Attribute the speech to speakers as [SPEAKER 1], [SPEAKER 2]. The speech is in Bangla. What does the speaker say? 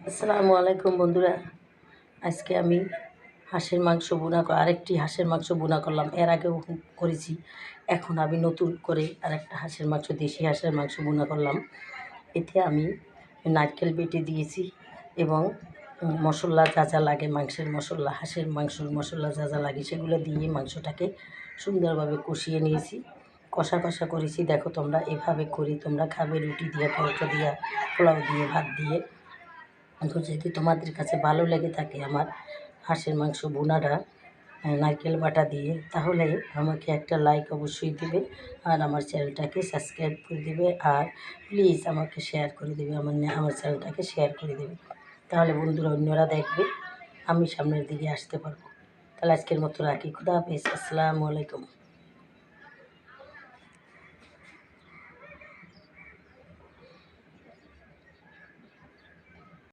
[SPEAKER 1] আসসালামু আলাইকুম বন্ধুরা। আজকে আমি হাঁসের মাংস আরেকটি হাঁসের মাংস বোনা করলাম। এর আগেও করেছি। এখন আমি নতুন করে আরেকটা হাঁসের মাংস, দেশি হাঁসের মাংস বোনা করলাম। এতে আমি নারকেল বেটে দিয়েছি এবং মশলা যা যা লাগে, মাংসের মশলা, হাঁসের মাংসের মশলা যা যা লাগে সেগুলো দিয়ে মাংসটাকে সুন্দরভাবে কষিয়ে নিয়েছি। কষা কষা করেছি। দেখো, তোমরা এভাবে করি, তোমরা খাবে রুটি দিয়ে, পরোটা দিয়ে, পোলাও দিয়ে, ভাত দিয়ে। তো যদি তোমাদের কাছে ভালো লেগে থাকে আমার হাঁসের মাংস বোনাটা নারকেল বাটা দিয়ে, তাহলে আমাকে একটা লাইক অবশ্যই দেবে আর আমার চ্যানেলটাকে সাবস্ক্রাইব করে দেবে। আর প্লিজ আমাকে শেয়ার করে দেবে, আমার চ্যানেলটাকে শেয়ার করে দেবে। তাহলে বন্ধুরা অন্যরা দেখবে, আমি সামনের দিকে আসতে পারবো। তাহলে আজকের মতো রাখি। খুদা হাফেজ। আসসালামু আলাইকুম।